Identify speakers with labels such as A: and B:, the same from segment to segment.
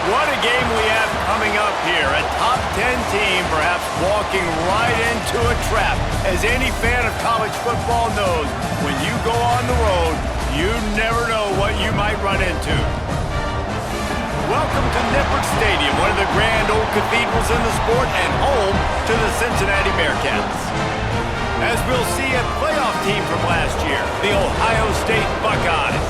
A: What a game we have coming up here. A top 10 team perhaps walking right into a trap. As any fan of college football knows, when you go on the road, you never know what you might run into. Welcome to Nippert Stadium, one of the grand old cathedrals in the sport and home to the Cincinnati Bearcats. As we'll see, a playoff team from last year, the Ohio State Buckeyes,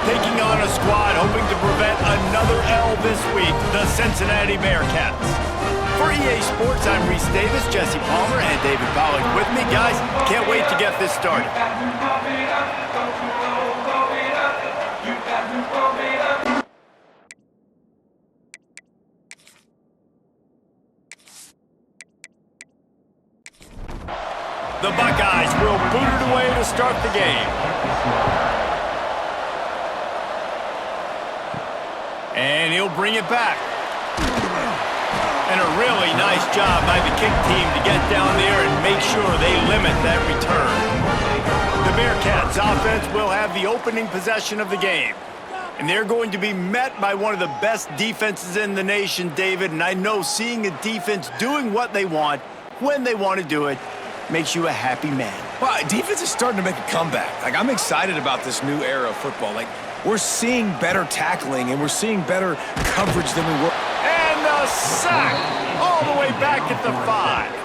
A: taking on a squad hoping to prevent another L this week, the Cincinnati Bearcats. For EA Sports, I'm Reese Davis, Jesse Palmer, and David Pollack with me. Guys, can't wait to get this started. The Buckeyes will boot it away to start the game. And he'll bring it back. And a really nice job by the kick team to get down there and make sure they limit that return. The Bearcats offense will have the opening possession of the game. And they're going to be met by one of the best defenses in the nation, David. And I know seeing a defense doing what they want, when they want to do it, makes you a happy man.
B: Well, defense is starting to make a comeback. I'm excited about this new era of football. We're seeing better tackling, and we're seeing better coverage than we were.
A: And a sack all the way back at the 5.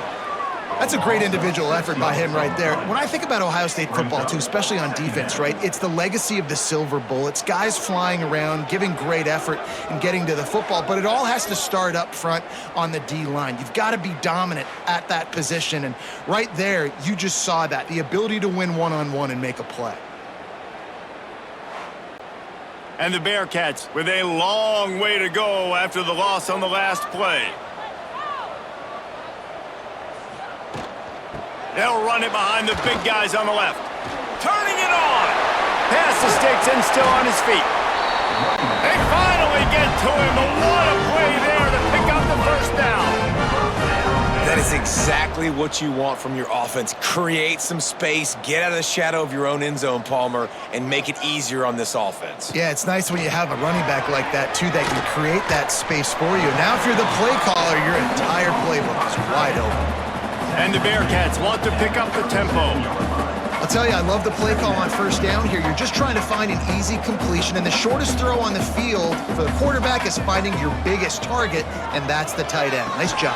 C: That's a great individual effort by him right there. When I think about Ohio State football, too, especially on defense, right, it's the legacy of the silver bullets, guys flying around, giving great effort and getting to the football, but it all has to start up front on the D-line. You've got to be dominant at that position, and right there, you just saw that, the ability to win one-on-one and make a play.
A: And the Bearcats with a long way to go after the loss on the last play. They'll run it behind the big guys on the left. Turning it on. Pass the sticks and still on his feet. They finally get to him. But what a play there to pick up the first down.
B: That is exactly what you want from your offense. Create some space, get out of the shadow of your own end zone, Palmer, and make it easier on this offense.
C: Yeah, it's nice when you have a running back like that, too, that can create that space for you. Now, if you're the play caller, your entire playbook is wide open.
A: And the Bearcats want to pick up the tempo.
C: I'll tell you, I love the play call on first down here. You're just trying to find an easy completion, and the shortest throw on the field for the quarterback is finding your biggest target, and that's the tight end. Nice job.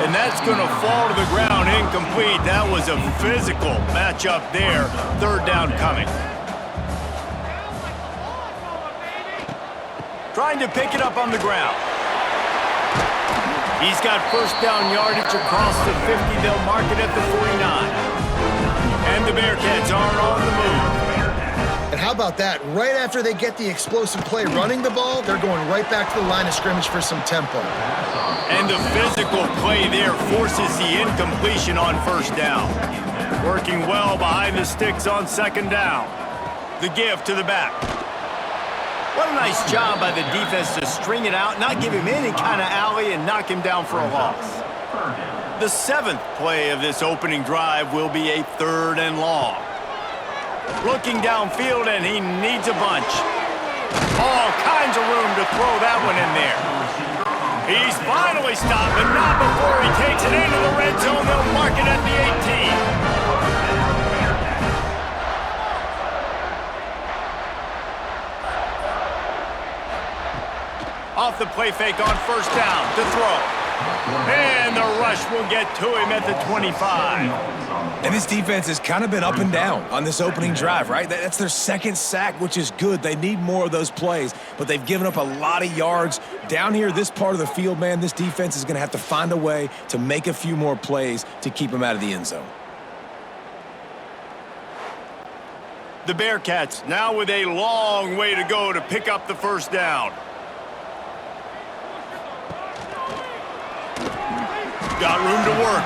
A: And that's going to fall to the ground incomplete. That was a physical matchup there. Third down coming. Trying to pick it up on the ground. He's got first down yardage across the 50. They'll mark it at the 49. And the Bearcats are on the move.
C: And how about that? Right after they get the explosive play running the ball, they're going right back to the line of scrimmage for some tempo.
A: And the physical play there forces the incompletion on first down. Working well behind the sticks on second down. The give to the back. What a nice job by the defense to string it out, not give him any kind of alley, and knock him down for a loss. The 7th play of this opening drive will be a 3rd and long. Looking downfield, and he needs a bunch. All kinds of room to throw that one in there. He's finally stopped, but not before he takes it into the red zone. They'll mark it at the 18. Off the play fake on first down to throw. And the rush will get to him at the 25.
B: And this defense has kind of been up and down on this opening drive, right? That's their 2nd sack, which is good. They need more of those plays, but they've given up a lot of yards. Down here, this part of the field, man, this defense is going to have to find a way to make a few more plays to keep them out of the end zone.
A: The Bearcats now with a long way to go to pick up the first down. Got room to work.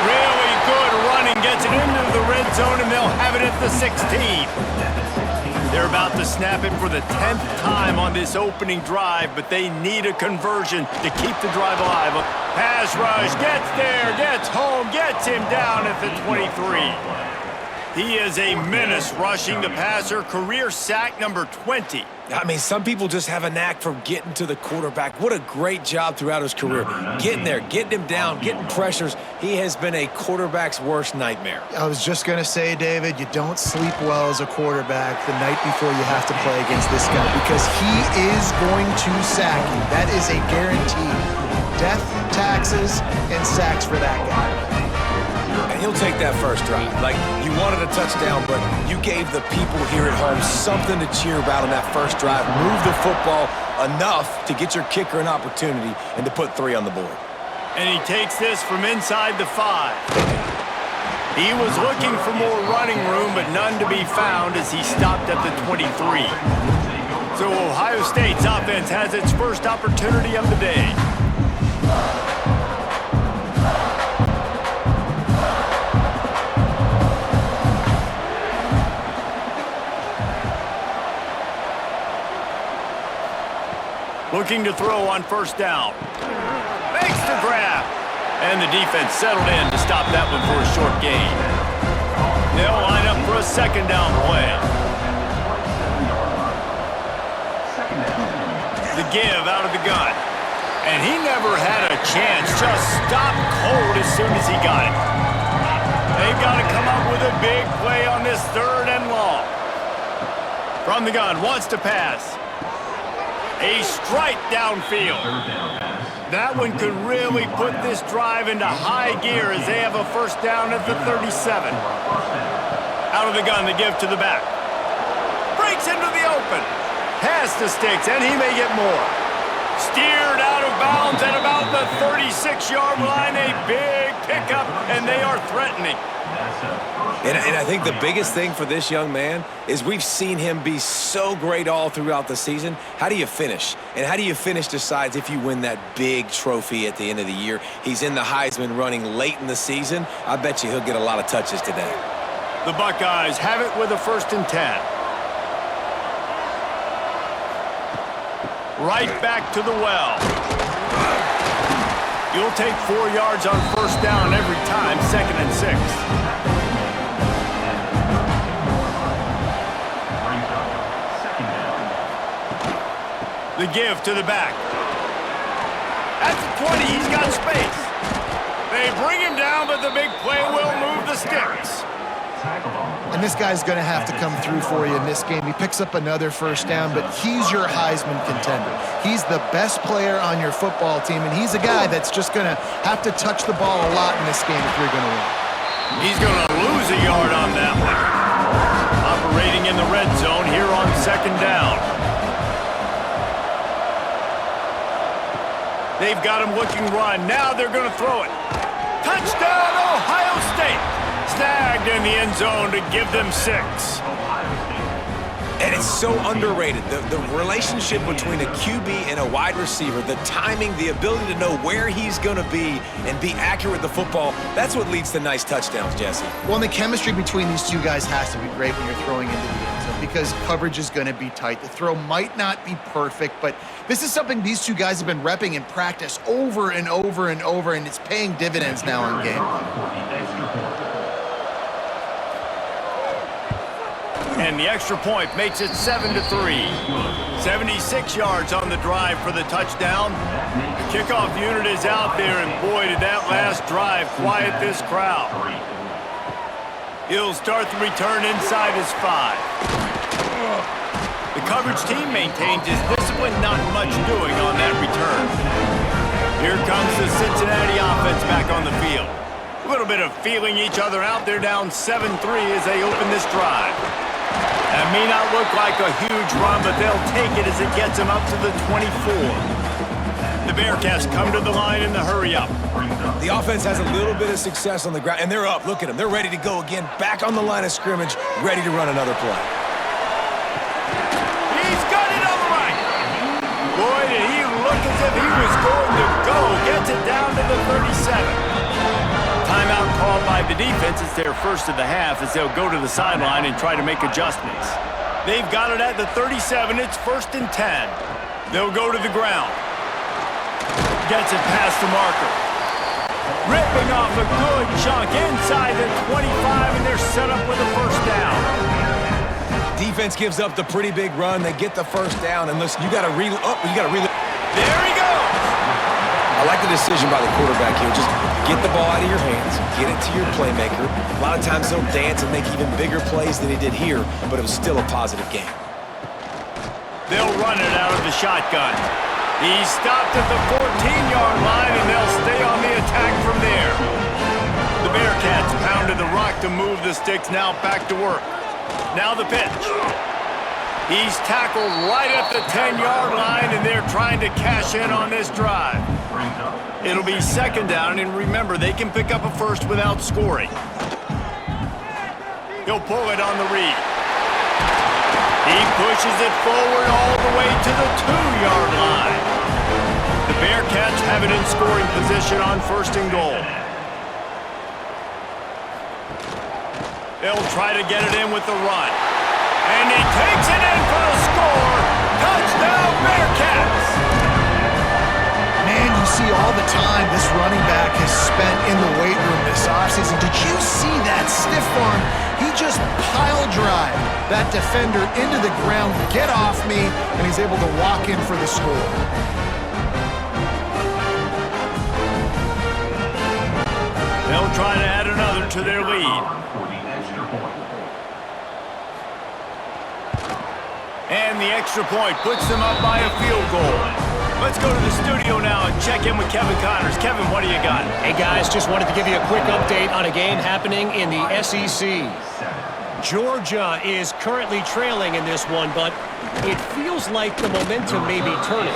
A: Really good running. Gets it into the red zone, and they'll have it at the 16. They're about to snap it for the 10th time on this opening drive, but they need a conversion to keep the drive alive. Pass rush. Gets there. Gets home. Gets him down at the 23. He is a menace rushing the passer, career sack number 20.
B: I mean, some people just have a knack for getting to the quarterback. What a great job throughout his career. Getting there, getting him down, getting pressures. He has been a quarterback's worst nightmare.
C: I was just going to say, David, you don't sleep well as a quarterback the night before you have to play against this guy because he is going to sack you. That is a guarantee. Death, taxes, and sacks for that guy.
B: And he'll take that first drive. Like, you wanted a touchdown, but you gave the people here at home something to cheer about on that first drive. Move the football enough to get your kicker an opportunity and to put 3 on the board.
A: And he takes this from inside the 5. He was looking for more running room, but none to be found as he stopped at the 23. So Ohio State's offense has its first opportunity of the day. Looking to throw on first down. Makes the grab. And the defense settled in to stop that one for a short gain. They'll line up for a second down play. The give out of the gun. And he never had a chance. Just stopped cold as soon as he got it. They've got to come up with a big play on this 3rd and long. From the gun, wants to pass. A strike downfield. That one could really put this drive into high gear as they have a first down at the 37. Out of the gun, the give to the back. Breaks into the open. Past the sticks, and he may get more. Steered out of bounds at about the 36-yard line. A big pickup, and they are threatening.
B: And I think the biggest thing for this young man is we've seen him be so great all throughout the season. How do you finish? And how do you finish decides if you win that big trophy at the end of the year. He's in the Heisman running late in the season. I bet you he'll get a lot of touches today.
A: The Buckeyes have it with a 1st and 10. Right back to the well. You'll take 4 yards on first down every time, 2nd and 6. The give to the back. At the 20, he's got space. They bring him down, but the big play will move the sticks.
C: And this guy's going to have to come through for you in this game. He picks up another first down, but he's your Heisman contender. He's the best player on your football team, and he's a guy that's just going to have to touch the ball a lot in this game if you're going to win.
A: He's going to lose a yard on that one. Operating in the red zone here on 2nd down. They've got him looking run. Now they're going to throw it. Touchdown, Ohio State. Snagged in the end zone to give them 6.
B: And it's so underrated. The relationship between a QB and a wide receiver, the timing, the ability to know where he's going to be and be accurate with the football, that's what leads to nice touchdowns, Jesse.
C: Well, and the chemistry between these 2 guys has to be great when you're throwing into the end zone because coverage is going to be tight. The throw might not be perfect, but this is something these 2 guys have been repping in practice over and over and over, and it's paying dividends now in game.
A: And the extra point makes it 7-3. 76 yards on the drive for the touchdown. The kickoff unit is out there, and boy, did that last drive quiet this crowd. He'll start the return inside his 5. The coverage team maintains his discipline, not much doing on that return. Here comes the Cincinnati offense back on the field. A little bit of feeling each other out. They're down 7-3 as they open this drive. That may not look like a huge run, but they'll take it as it gets them up to the 24. The Bearcats come to the line in the hurry-up.
B: The offense has a little bit of success on the ground, and they're up. Look at them. They're ready to go again, back on the line of scrimmage, ready to run another play.
A: He's got it on the right. Boy, did he look as if he was going to go. Gets it down to the 37. Timeout called by the defense. It's their first of the half as they'll go to the sideline and try to make adjustments. They've got it at the 37. It's 1st and 10. They'll go to the ground. Gets it past the marker. Ripping off a good chunk inside the 25, and they're set up with a first down.
B: Defense gives up the pretty big run. They get the first down, and listen, you got to reload. Oh, you got to reload.
A: There he goes.
B: I like the decision by the quarterback here. Just get the ball out of your hands, get it to your playmaker. A lot of times they'll dance and make even bigger plays than he did here, but it was still a positive game.
A: They'll run it out of the shotgun. He's stopped at the 14-yard line, and they'll stay on the attack from there. The Bearcats pounded the rock to move the sticks, now back to work. Now the pitch. He's tackled right at the 10-yard line, and they're trying to cash in on this drive. It'll be second down, and remember, they can pick up a first without scoring. He'll pull it on the read. He pushes it forward all the way to the 2-yard line. The Bearcats have it in scoring position on first and goal. They'll try to get it in with the run. And he takes it in for the score. Touchdown, Bearcats!
C: Man, you see all the time this running back has spent in the weight room this offseason. Did you see that stiff arm? He just pile drive that defender into the ground, get off me, and he's able to walk in for the score.
A: They'll try to add another to their lead. And the extra point puts them up by a field goal. Let's go to the studio now and check in with Kevin Connors. Kevin, what do you got?
D: Hey, guys, just wanted to give you a quick update on a game happening in the SEC. Georgia is currently trailing in this one, but it feels like the momentum may be turning.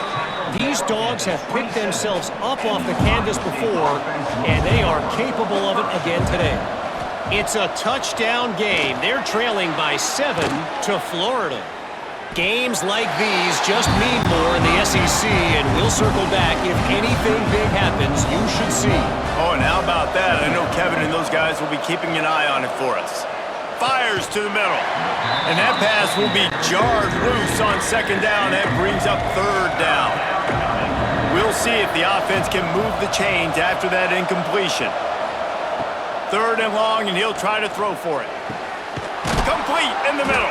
D: These dogs have picked themselves up off the canvas before, and they are capable of it again today. It's a touchdown game. They're trailing by 7 to Florida. Games like these just mean more in the SEC, and we'll circle back. If anything big happens, you should see.
A: Oh, and how about that? I know Kevin and those guys will be keeping an eye on it for us. Fires to the middle. And that pass will be jarred loose on second down. That brings up third down. We'll see if the offense can move the chains after that incompletion. Third and long, and he'll try to throw for it. Complete in the middle.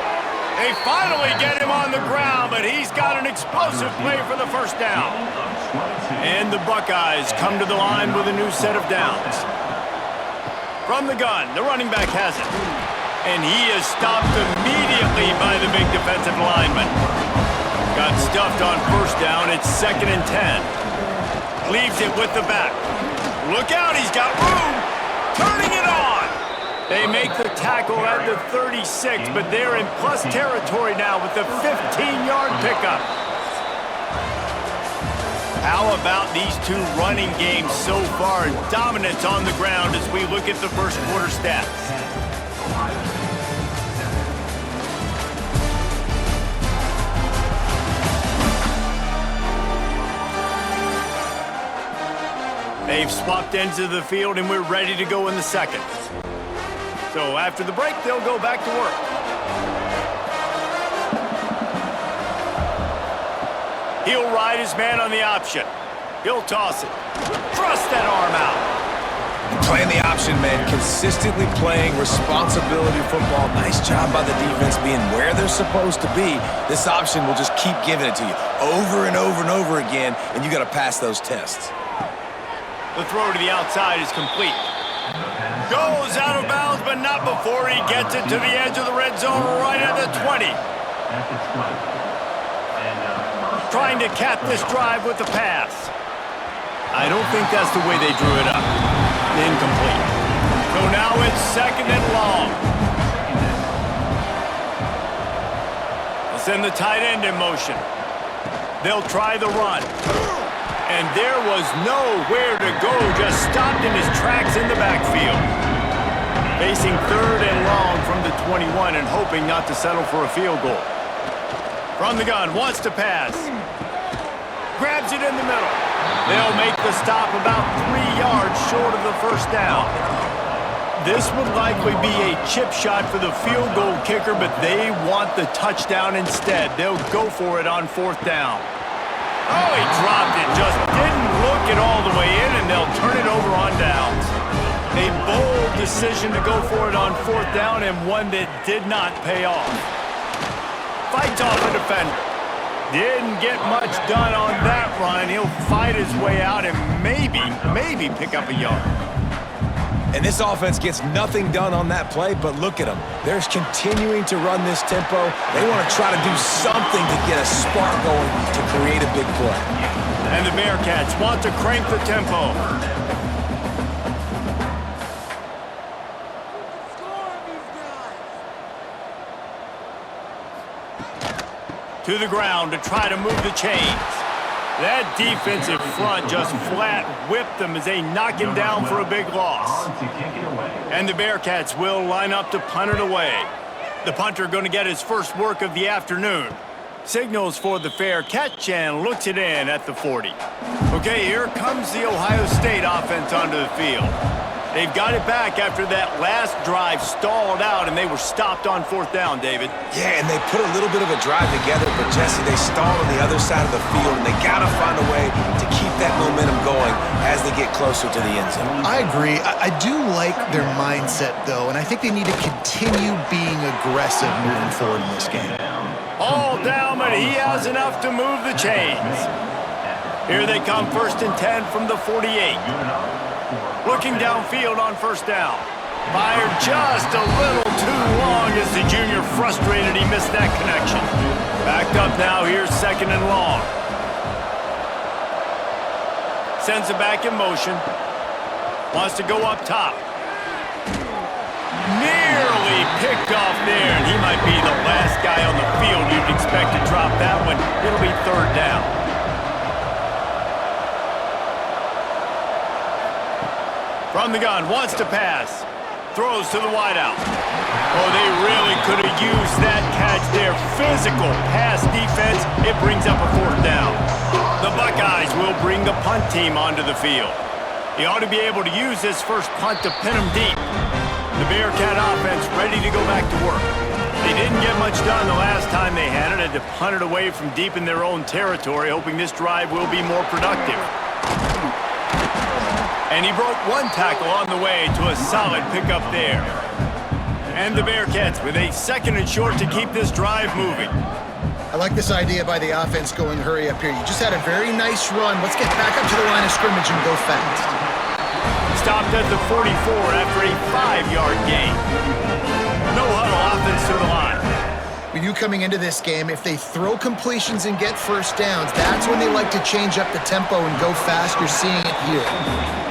A: They finally get him on the ground, but he's got an explosive play for the first down. And the Buckeyes come to the line with a new set of downs. From the gun, the running back has it. And he is stopped immediately by the big defensive lineman. Got stuffed on first down. It's 2nd and 10. Leaves it with the back. Look out, he's got room. Turning it on. They make the tackle at the 36, but they're in plus territory now with the 15-yard pickup. How about these two running games so far? Dominance on the ground as we look at the first quarter stats. They've swapped ends of the field, and we're ready to go in the second. So after the break, they'll go back to work. He'll ride his man on the option. He'll toss it. Thrust that arm out.
B: Playing the option, man. Consistently playing responsibility football. Nice job by the defense being where they're supposed to be. This option will just keep giving it to you over and over and over again, and you got to pass those tests.
A: The throw to the outside is complete. Goes out of bounds, but not before he gets it to the edge of the red zone right at the 20. Trying to cap this drive with the pass. I don't think that's the way they drew it up. Incomplete. So now it's 2nd and long. They'll send the tight end in motion. They'll try the run. And there was nowhere to go, just stopped in his tracks in the backfield. Facing 3rd and long from the 21 and hoping not to settle for a field goal. From the gun, wants to pass. Grabs it in the middle. They'll make the stop about 3 yards short of the first down. This would likely be a chip shot for the field goal kicker, but they want the touchdown instead. They'll go for it on 4th down. Oh, he dropped it. Just didn't look it all the way in, and they'll turn it over on down. decision to go for it on 4th down and one that did not pay off. Fights off a defender. Didn't get much done on that run. He'll fight his way out and maybe pick up a yard.
B: And this offense gets nothing done on that play, but look at them. They're continuing to run this tempo. They want to try to do something to get a spark going to create a big play.
A: And the Bearcats want to crank the tempo. To the ground to try to move the chains. That defensive front just flat whipped them as they knock him down for a big loss. And the Bearcats will line up to punt it away. The punter going to get his first work of the afternoon. Signals for the fair catch and looks it in at the 40. Okay, here comes the Ohio State offense onto the field. They've got it back after that last drive stalled out, and they were stopped on 4th down, David.
B: Yeah, and they put a little bit of a drive together, but Jesse, they stalled on the other side of the field, and they got to find a way to keep that momentum going as they get closer to the end zone.
C: I agree. I do like their mindset, though, and I think they need to continue being aggressive moving forward in this game.
A: All down, but he has enough to move the chains. Here they come, 1st and 10 from the 48. Looking downfield on 1st down. Fired just a little too long as the junior frustrated he missed that connection. Backed up now, here's 2nd and long. Sends it back in motion. Wants to go up top. Nearly picked off there, and he might be the last guy on the field you'd expect to drop that one. It'll be 3rd down. From the gun, wants to pass. Throws to the wideout. Oh, they really could have used that catch there. Physical pass defense. It brings up a 4th down. The Buckeyes will bring the punt team onto the field. He ought to be able to use this first punt to pin him deep. The Bearcat offense ready to go back to work. They didn't get much done the last time they had it. Had to punt it away from deep in their own territory, hoping this drive will be more productive. And he broke one tackle on the way to a solid pickup there. And the Bearcats with a 2nd and short to keep this drive moving.
C: I like this idea by the offense going hurry up here. You just had a very nice run. Let's get back up to the line of scrimmage and go fast.
A: Stopped at the 44 after a 5-yard gain. No huddle, offense to the line.
C: We knew coming into this game, if they throw completions and get 1st downs, that's when they like to change up the tempo and go fast. You're seeing it here.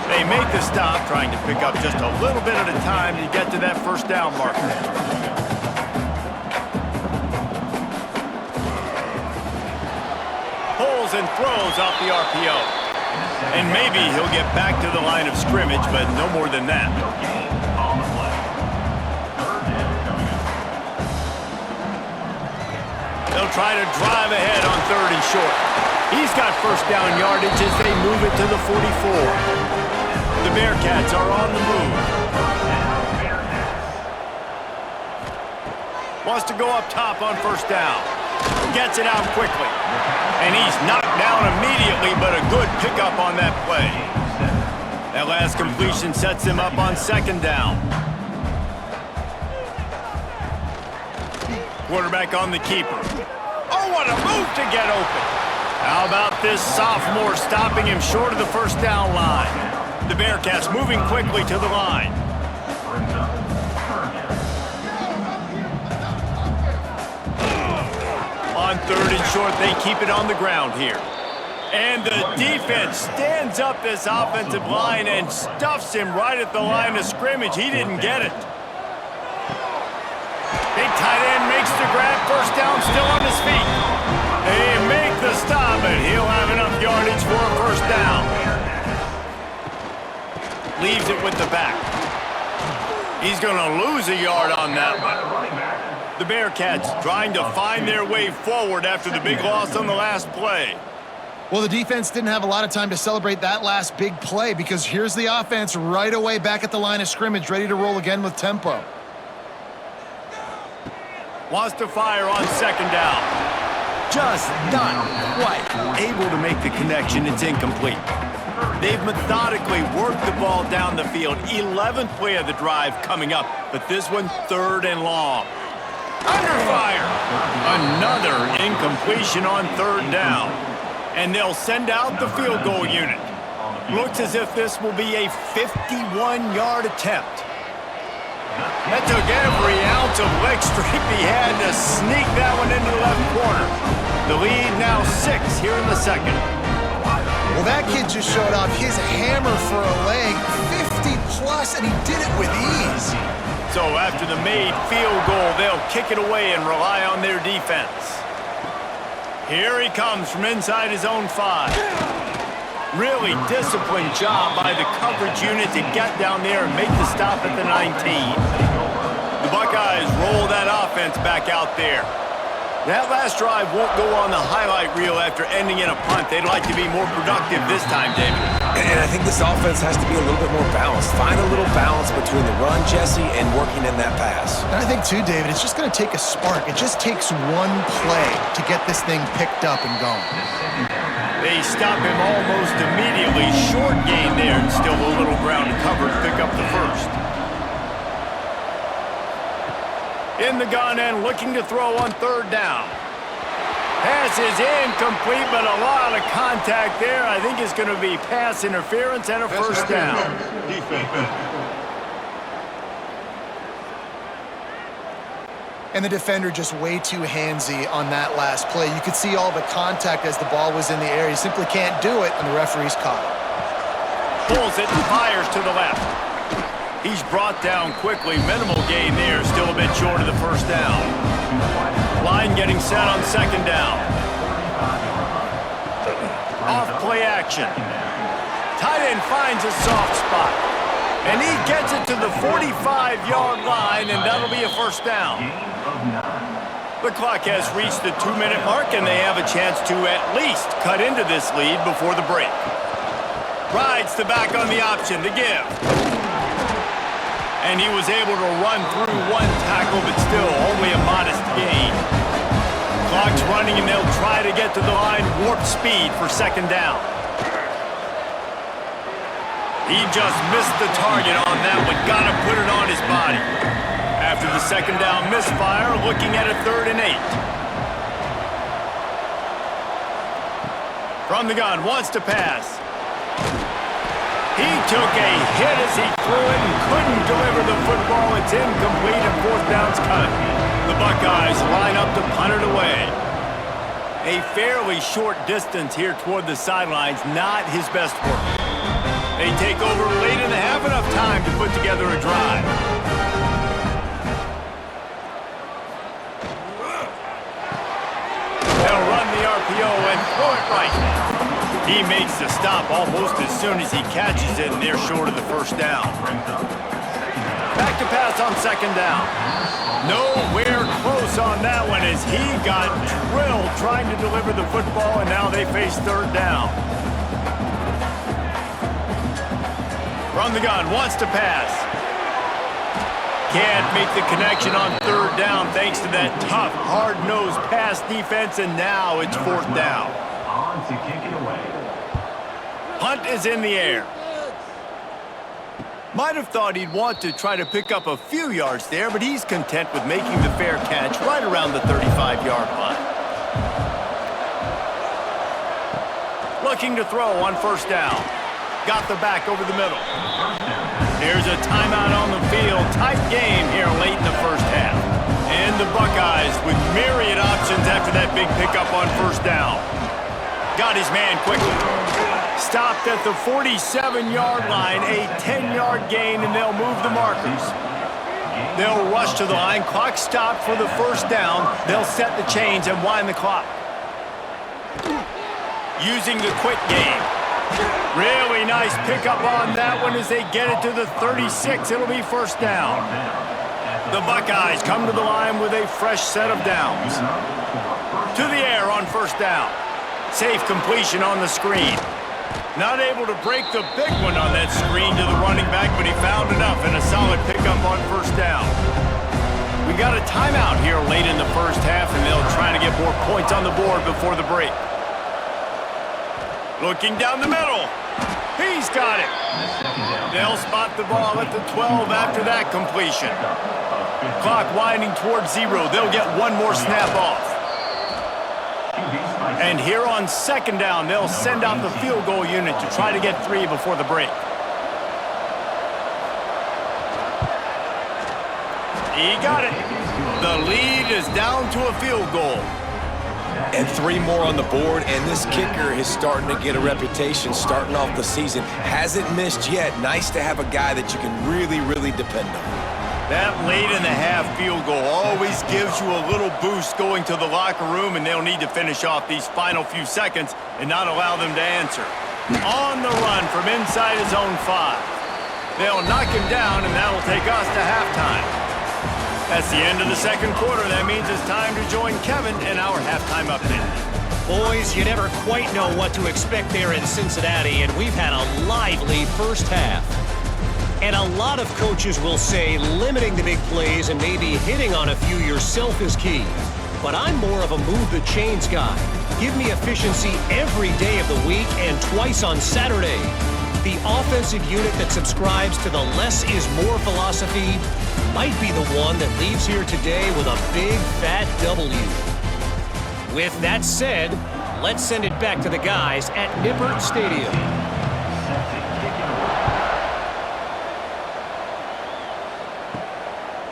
A: They make the stop, trying to pick up just a little bit at a time to get to that 1st down marker. Pulls and throws off the RPO. And maybe he'll get back to the line of scrimmage, but no more than that. They'll try to drive ahead on 3rd and short. He's got 1st down yardage as they move it to the 44. The Bearcats are on the move. Wants to go up top on 1st down. Gets it out quickly. And he's knocked down immediately, but a good pickup on that play. That last completion sets him up on 2nd down. Quarterback on the keeper. Oh, what a move to get open. How about this sophomore stopping him short of the 1st down line? The Bearcats moving quickly to the line. On 3rd and short, they keep it on the ground here. And the defense stands up this offensive line and stuffs him right at the line of scrimmage. He didn't get it. Big tight end makes the grab. 1st down, still on his feet. They make the stop, but he'll have enough yardage for a 1st down. Leaves it with the back. He's going to lose a yard on that one. The Bearcats trying to find their way forward after the big loss on the last play.
C: Well, the defense didn't have a lot of time to celebrate that last big play because here's the offense right away back at the line of scrimmage, ready to roll again with tempo.
A: Wants to fire on 2nd down. Just not quite able to make the connection. It's incomplete. They've methodically worked the ball down the field. 11th play of the drive coming up, but this one 3rd and long. Under fire. Another incompletion on 3rd down. And they'll send out the field goal unit. Looks as if this will be a 51-yard attempt. That took every ounce of leg strength he had to sneak that one into the left corner. The lead now 6 here in the second.
C: Well, that kid just showed off his hammer for a leg, 50-plus, and he did it with ease.
A: So after the made field goal, they'll kick it away and rely on their defense. Here he comes from inside his own 5. Really disciplined job by the coverage unit to get down there and make the stop at the 19. The Buckeyes roll that offense back out there. That last drive won't go on the highlight reel after ending in a punt. They'd like to be more productive this time, David.
B: And I think this offense has to be a little bit more balanced. Find a little balance between the run, Jesse, and working in that pass.
C: And I think, too, David, it's just going to take a spark. It just takes one play to get this thing picked up and going.
A: They stop him almost immediately. Short gain there, and still a little ground to cover to pick up the first. In the gun and looking to throw on 3rd down. Pass is incomplete, but a lot of contact there. I think it's going to be pass interference and a first down.
C: And the defender just way too handsy on that last play. You could see all the contact as the ball was in the air. You simply can't do it, and the referee's caught it.
A: Pulls it and fires to the left. He's brought down quickly. Minimal gain there. Still a bit short of the first down. Line getting set on 2nd down. Off play action. Tight end finds a soft spot. And he gets it to the 45-yard line, and that'll be a first down. The clock has reached the 2-minute mark, and they have a chance to at least cut into this lead before the break. Rides the back on the option to give. And he was able to run through one tackle, but still only a modest gain. Clock's running, and they'll try to get to the line warp speed for 2nd down. He just missed the target on that one. Got to put it on his body. After the 2nd down misfire, looking at a 3rd and 8. From the gun, wants to pass. He took a hit as he threw it and couldn't deliver the football. It's incomplete and 4th down's cut. The Buckeyes line up to punt it away. A fairly short distance here toward the sidelines, not his best work. They take over late in the half, enough time to put together a drive. They'll run the RPO and throw it right. He makes the stop almost as soon as he catches it, and they're short of the first down. Back to pass on 2nd down. Nowhere close on that one as he got drilled trying to deliver the football, and now they face 3rd down. From the gun, wants to pass. Can't make the connection on 3rd down thanks to that tough, hard-nosed pass defense, and now it's 4th down.
E: On to kick it away.
A: Punt is in the air. Might have thought he'd want to try to pick up a few yards there, but he's content with making the fair catch right around the 35-yard line. Looking to throw on 1st down. Got the back over the middle. There's a timeout on the field. Tight game here late in the first half. And the Buckeyes with myriad options after that big pickup on 1st down. Got his man quickly. Stopped at the 47-yard line, a 10-yard gain, and they'll move the markers. They'll rush to the line. Clock stopped for the 1st down. They'll set the chains and wind the clock. Using the quick game. Really nice pickup on that one as they get it to the 36. It'll be 1st down. The Buckeyes come to the line with a fresh set of downs. To the air on 1st down. Safe completion on the screen. Not able to break the big one on that screen to the running back, but he found enough and a solid pickup on 1st down. We got a timeout here late in the first half, and they'll try to get more points on the board before the break. Looking down the middle. He's got it. They'll spot the ball at the 12 after that completion. Clock winding towards 0. They'll get one more snap off. And here on second down, they'll send out the field goal unit to try to get 3 before the break. He got it. The lead is down to a field goal.
B: And 3 more on the board, and this kicker is starting to get a reputation starting off the season. Hasn't missed yet. Nice to have a guy that you can really, really depend on.
A: That late-in-the-half field goal always gives you a little boost going to the locker room, and they'll need to finish off these final few seconds and not allow them to answer. On the run from inside his own 5. They'll knock him down, and that'll take us to halftime. That's the end of the second quarter. That means it's time to join Kevin in our halftime update.
D: Boys, you never quite know what to expect there in Cincinnati, and we've had a lively first half. And a lot of coaches will say limiting the big plays and maybe hitting on a few yourself is key. But I'm more of a move-the-chains guy. Give me efficiency every day of the week and twice on Saturday. The offensive unit that subscribes to the less is more philosophy might be the one that leaves here today with a big, fat W. With that said, let's send it back to the guys at Nippert Stadium.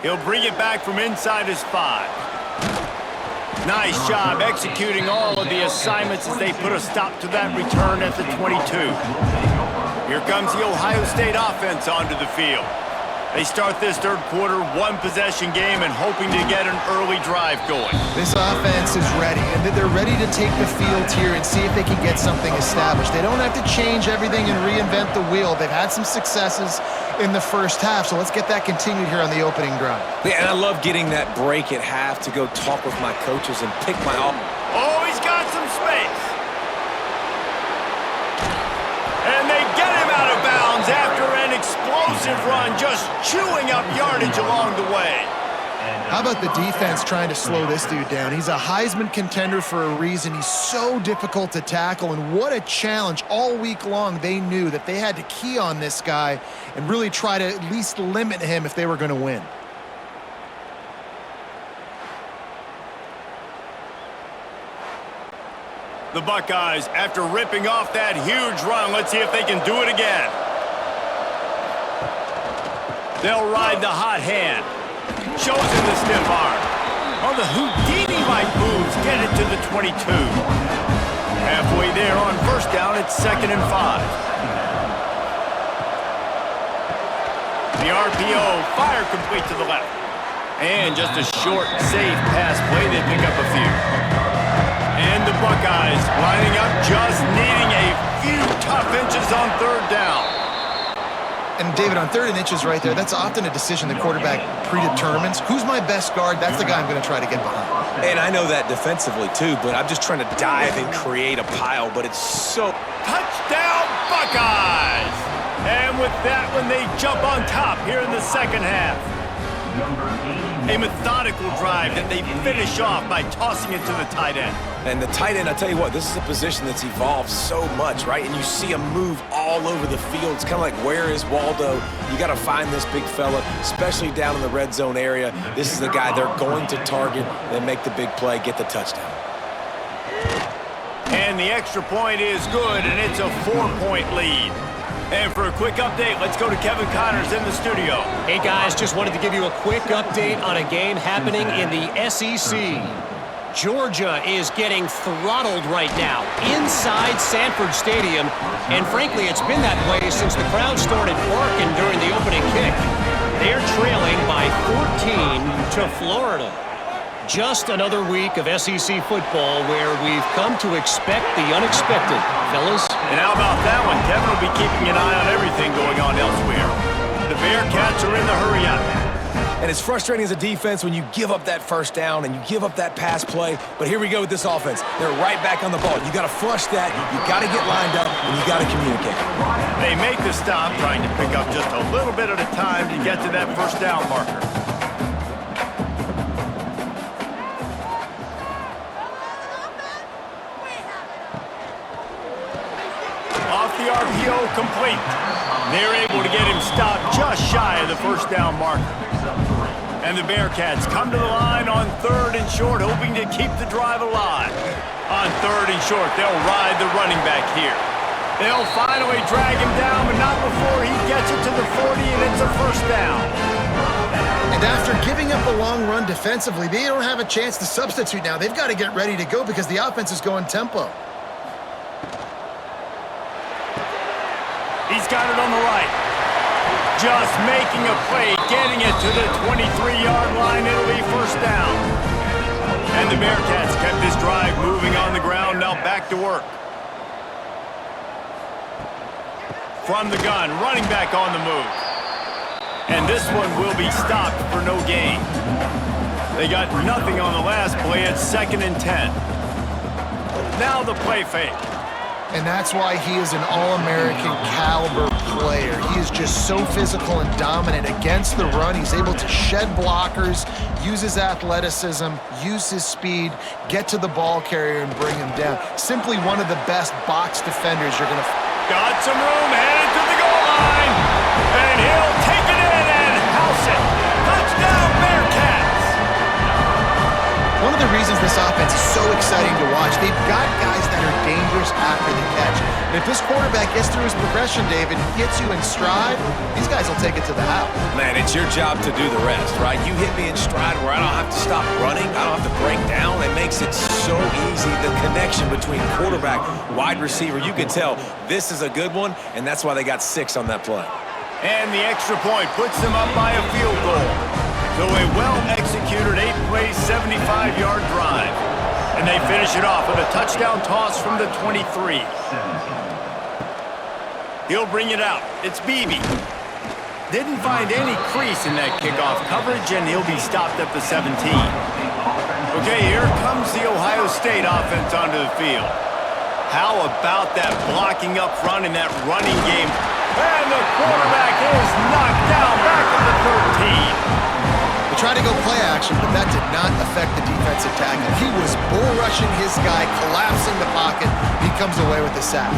A: He'll bring it back from inside his 5. Nice job executing all of the assignments as they put a stop to that return at the 22. Here comes the Ohio State offense onto the field. They start this third quarter, 1-possession game, and hoping to get an early drive going.
C: This offense is ready, and they're ready to take the field here and see if they can get something established. They don't have to change everything and reinvent the wheel. They've had some successes in the first half, so let's get that continued here on the opening drive.
B: Yeah, and I love getting that break at half to go talk with my coaches and pick my off.
A: Oh, he's got some space. And they get him out of bounds after an explosive run, just chewing up yardage along the way.
C: How about the defense trying to slow this dude down? He's a Heisman contender for a reason. He's so difficult to tackle, and what a challenge. All week long, they knew that they had to key on this guy and really try to at least limit him if they were going to win.
A: The Buckeyes, after ripping off that huge run, let's see if they can do it again. They'll ride the hot hand. Shows him the stiff arm. On the Houdini-like moves, get it to the 22. Halfway there on first down, it's 2nd and 5. The RPO, fire complete to the left. And just a short, safe pass play, they pick up a few. And the Buckeyes lining up, just needing a few tough inches on third down.
C: And David, on 3rd and inches right there, that's often a decision the quarterback predetermines. Who's my best guard? That's the guy I'm going to try to get behind.
B: And I know that defensively too, but I'm just trying to dive and create a pile, but it's so...
A: Touchdown, Buckeyes! And with that one, they jump on top here in the second half. A methodical drive that they finish off by tossing it to the tight end.
B: And the tight end, I tell you what, this is a position that's evolved so much, right? And you see him move all over the field. It's kind of like, where is Waldo? You got to find this big fella, especially down in the red zone area. This is the guy they're going to target, then make the big play, get the touchdown.
A: And the extra point is good, and it's a 4-point lead. And for a quick update, let's go to Kevin Connors in the studio.
D: Hey guys, just wanted to give you a quick update on a game happening in the SEC. Georgia is getting throttled right now inside Sanford Stadium, and frankly, it's been that way since the crowd started barking during the opening kick. They're trailing by 14 to Florida. Just another week of SEC football where we've come to expect the unexpected, fellas.
A: And how about that one? Kevin will be keeping an eye on everything going on elsewhere. The Bearcats are in the hurry-up.
B: And it's frustrating as a defense when you give up that first down and you give up that pass play. But here we go with this offense. They're right back on the ball. You got to flush that. You got to get lined up, and you got to communicate.
A: They make the stop, trying to pick up just a little bit at a time to get to that first down marker. Off the RPO, complete. They're able to get him stopped just shy of the first down marker. And the Bearcats come to the line on 3rd and short, hoping to keep the drive alive. On 3rd and short, they'll ride the running back here. They'll finally drag him down, but not before he gets it to the 40, and it's a first down.
C: And after giving up a long run defensively, they don't have a chance to substitute now. They've got to get ready to go because the offense is going tempo.
A: He's got it on the right. Just making a play, getting it to the 23-yard line. It'll be first down. And the Bearcats kept this drive moving on the ground. Now back to work. From the gun, running back on the move. And this one will be stopped for no gain. They got nothing on the last play. It's 2nd and 10. Now the play fake.
C: And that's why he is an All-American caliber player. He is just so physical and dominant against the run. He's able to shed blockers, use his athleticism, use his speed, get to the ball carrier and bring him down. Simply one of the best box defenders you're going to...
A: Got some room, headed to the goal line. And he'll take it in and house it. Touchdown, Bearcats.
C: One of the reasons this offense is so exciting to watch, they've got guys that are dangerous after the catch. And if this quarterback gets through his progression, David, hits you in stride, these guys will take it to the house.
B: Man, it's your job to do the rest, right? You hit me in stride where I don't have to stop running. I don't have to break down. It makes it so easy. The connection between quarterback, wide receiver, you can tell this is a good one, and that's why they got 6 on that play.
A: And the extra point puts them up by a field goal. So a well-executed 8-play, 75-yard drive. And they finish it off with a touchdown toss from the 23. He'll bring it out. It's Beebe. Didn't find any crease in that kickoff coverage, and he'll be stopped at the 17. Okay, here comes the Ohio State offense onto the field. How about that blocking up front in that running game? And the quarterback is knocked down back to the 13.
C: Tried to go play action, but that did not affect the defensive tackle. He was bull rushing his guy, collapsing the pocket. He comes away with the sack.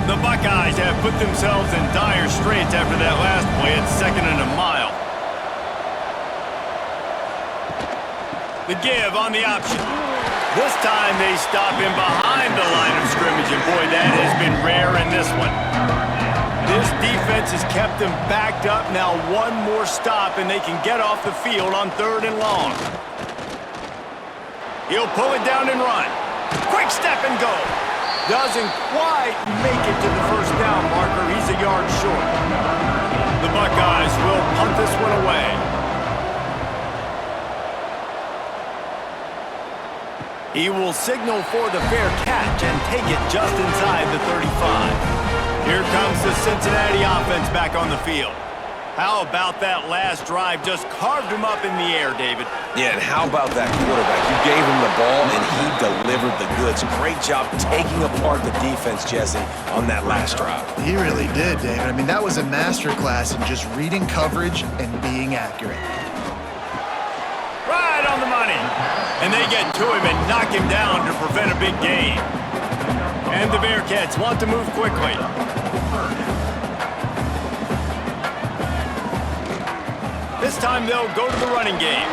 A: The Buckeyes have put themselves in dire straits after that last play. It's 2nd and a mile. The give on the option. This time they stop him behind the line of scrimmage, and boy, that has been rare in this one. This defense has kept them backed up. Now one more stop, and they can get off the field on 3rd and long. He'll pull it down and run. Quick step and go. Doesn't quite make it to the first down marker. He's a yard short. The Buckeyes will punt this one away. He will signal for the fair catch and take it just inside the 35. Here comes the Cincinnati offense back on the field. How about that last drive? Just carved him up in the air, David.
B: Yeah, and how about that quarterback? You gave him the ball, and he delivered the goods. Great job taking apart the defense, Jesse, on that last drive.
C: He really did, David. I mean, that was a masterclass in just reading coverage and being accurate.
A: Right on the money. And they get to him and knock him down to prevent a big gain. And the Bearcats want to move quickly. This time they'll go to the running game.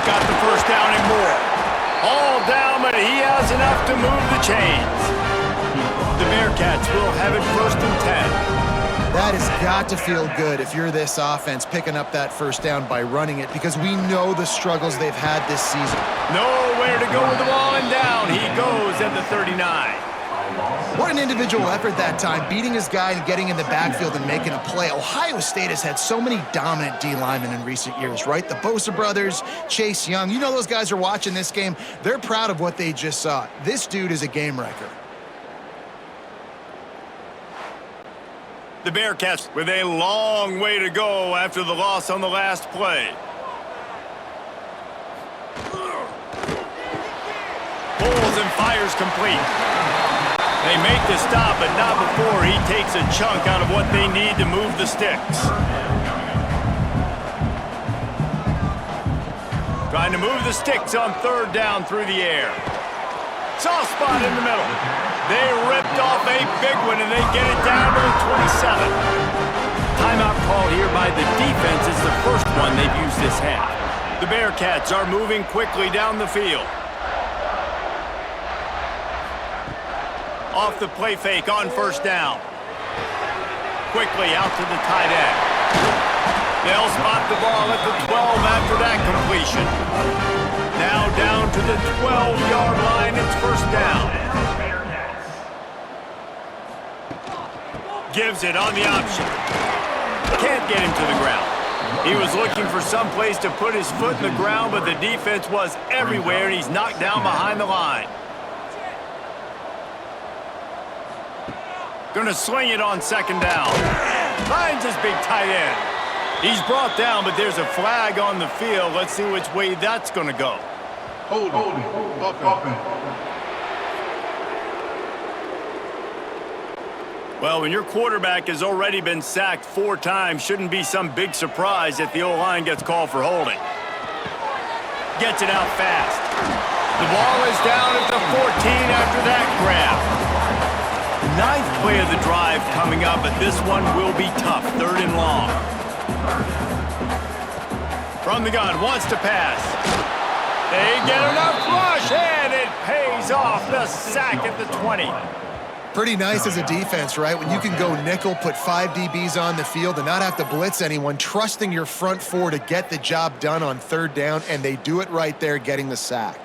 A: Got the first down and more. All down, but he has enough to move the chains. The Bearcats will have it 1st and 10.
C: That has got to feel good if you're this offense picking up that first down by running it, because we know the struggles they've had this season.
A: Nowhere to go with the ball, and down he goes at the 39.
C: What an individual effort that time, beating his guy and getting in the backfield and making a play. Ohio State has had so many dominant D linemen in recent years, right? The Bosa brothers, Chase Young. You know those guys are watching this game. They're proud of what they just saw. This dude is a game wrecker.
A: The Bearcats with a long way to go after the loss on the last play. Pulls and fires complete. They make the stop, but not before he takes a chunk out of what they need to move the sticks. Trying to move the sticks on third down through the air. Soft spot in the middle. They ripped off a big one, and they get it down to the 27. Timeout called here by the defense is the first one they've used this half. The Bearcats are moving quickly down the field. Off the play fake on first down. Quickly out to the tight end. They'll spot the ball at the 12 after that completion. Now down to the 12-yard line. It's first down. Gives it on the option. Can't get him to the ground. He was looking for some place to put his foot in the ground, but the defense was everywhere, and he's knocked down behind the line. Gonna sling it on second down. Finds his big tight end. He's brought down, but there's a flag on the field. Let's see which way that's gonna go.
F: Hold it.
A: Well, when your quarterback has already been sacked 4 times, shouldn't be some big surprise if the O-line gets called for holding. Gets it out fast. The ball is down at the 14 after that grab. 9th play of the drive coming up, but this one will be tough. 3rd and long. From the gun, wants to pass. They get enough rush, and it pays off. The sack at the 20.
C: Pretty nice as a defense, right? When you can go nickel, put 5 DBs on the field and not have to blitz anyone, trusting your front 4 to get the job done on 3rd down, and they do it right there, getting the sack.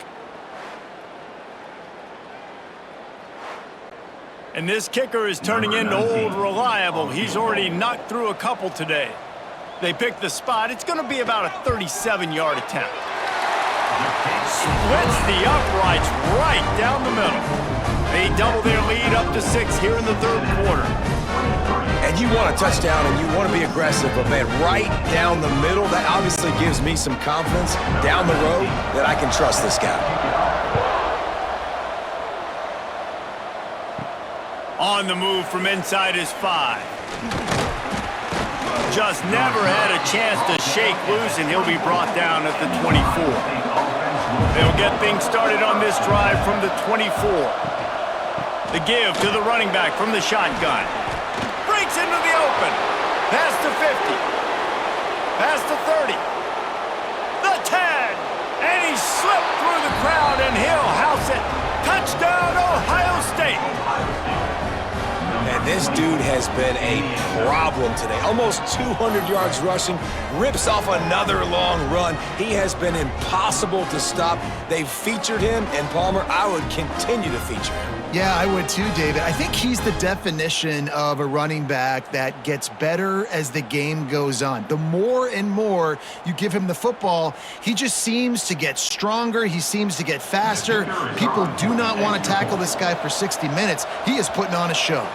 A: And this kicker is turning into old reliable. He's already knocked through a couple today. They pick the spot. It's going to be about a 37-yard attempt. Splits the uprights right down the middle. They double their lead up to 6 here in the 3rd quarter.
B: And you want a touchdown and you want to be aggressive, but man, right down the middle, that obviously gives me some confidence down the road that I can trust this guy.
A: On the move from inside his 5. Just never had a chance to shake loose, and he'll be brought down at the 24. They'll get things started on this drive from the 24. The give to the running back from the shotgun. Breaks into the open. Past the 50. Past the 30. The 10. And he slipped through the crowd, and he'll house it. Touchdown, Ohio State.
B: And this dude has been a problem today. Almost 200 yards rushing, rips off another long run. He has been impossible to stop. They've featured him, and Palmer, I would continue to feature him.
C: Yeah, I would too, David. I think he's the definition of a running back that gets better as the game goes on. The more and more you give him the football, he just seems to get stronger. He seems to get faster. People do not want to tackle this guy for 60 minutes. He is putting on a show.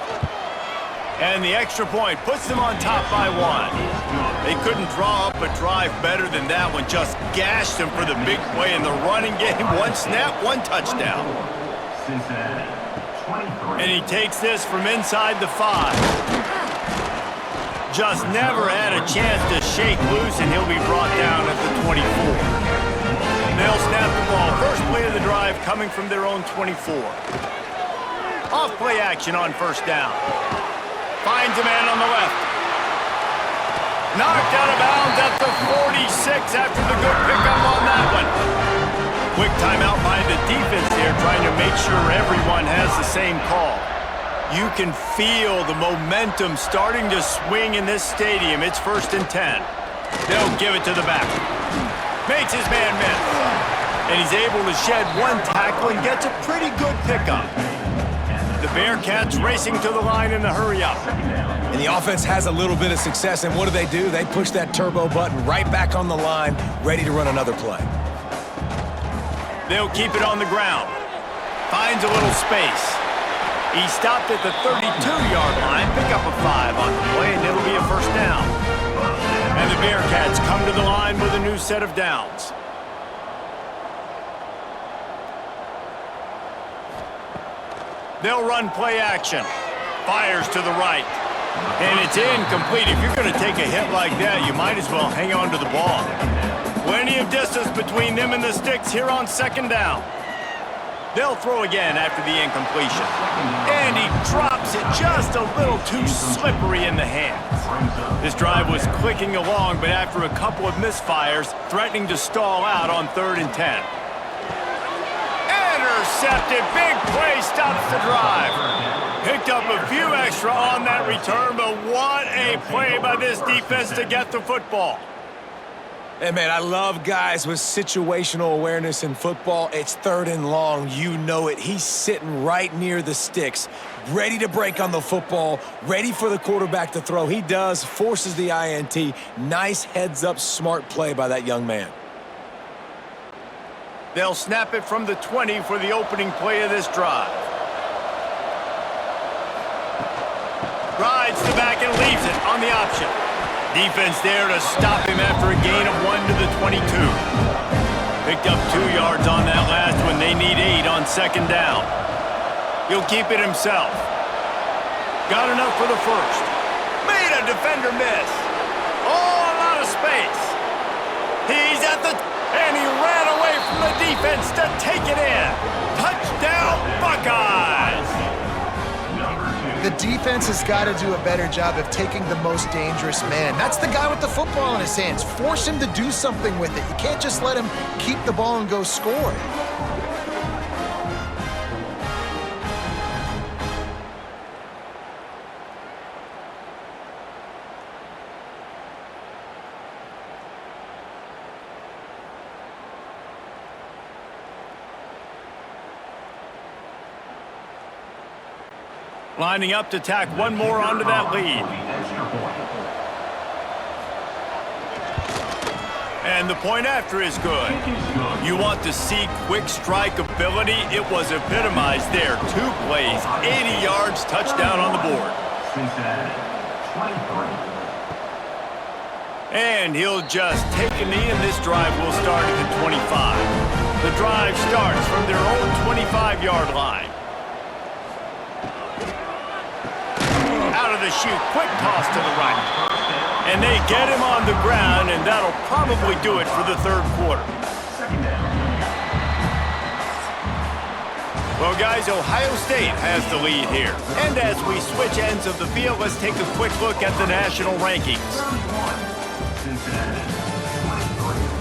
A: And the extra point puts them on top by 1. They couldn't draw up a drive better than that one. Just gashed them for the big play in the running game. 1 snap, 1 touchdown.
E: Cincinnati.
A: And he takes this from inside the 5. Just never had a chance to shake loose, and he'll be brought down at the 24. They'll snap the ball. First play of the drive coming from their own 24. Off play action on first down. Finds a man on the left. Knocked out of bounds at the 46 after the good pickup on that one. Quick timeout by the defense here, trying to make sure everyone has the same call. You can feel the momentum starting to swing in this stadium. It's 1st and 10. They'll give it to the back. Makes his man miss. And he's able to shed 1 tackle and gets a pretty good pickup. The Bearcats racing to the line in a hurry-up.
B: And the offense has a little bit of success, and what do? They push that turbo button right back on the line, ready to run another play.
A: They'll keep it on the ground. Finds a little space. He stopped at the 32-yard line. Pick up a 5 on the play, and it'll be a first down. And the Bearcats come to the line with a new set of downs. They'll run play action. Fires to the right. And it's incomplete. If you're going to take a hit like that, you might as well hang on to the ball. Plenty of distance between between them and the sticks here on second down. They'll throw again after the incompletion. And he drops it just a little too slippery in the hands. This drive was clicking along, but after a couple of misfires, threatening to stall out on 3rd and 10. Intercepted. Big play stops the drive. Picked up a few extra on that return, but what a play by this defense to get the football.
B: Hey, man, I love guys with situational awareness in football. It's 3rd and long. You know it. He's sitting right near the sticks, ready to break on the football, ready for the quarterback to throw. He does, forces the INT. Nice heads-up, smart play by that young man.
A: They'll snap it from the 20 for the opening play of this drive. Rides the back and leaves it on the option. Defense there to stop him after a gain of 1 to the 22. Picked up 2 yards on that last one. They need 8 on second down. He'll keep it himself. Got enough for the first. Made a defender miss. Oh, a lot of space. He's at the... And he ran away from the defense to take it in. Touchdown, Buckeyes!
C: The defense has got to do a better job of taking the most dangerous man. That's the guy with the football in his hands. Force him to do something with it. You can't just let him keep the ball and go score.
A: Lining up to tack one more onto that lead. And the point after is good. You want to see quick strike ability? It was epitomized there. 2 plays, 80 yards, touchdown on the board.
E: Cincinnati, 23.
A: And he'll just take a knee, and this drive will start at the 25. The drive starts from their own 25-yard line. Out of the chute, quick toss to the right. And they get him on the ground, and that'll probably do it for the 3rd quarter. Well, guys, Ohio State has the lead here. And as we switch ends of the field, let's take a quick look at the national rankings.
E: Cincinnati, 23.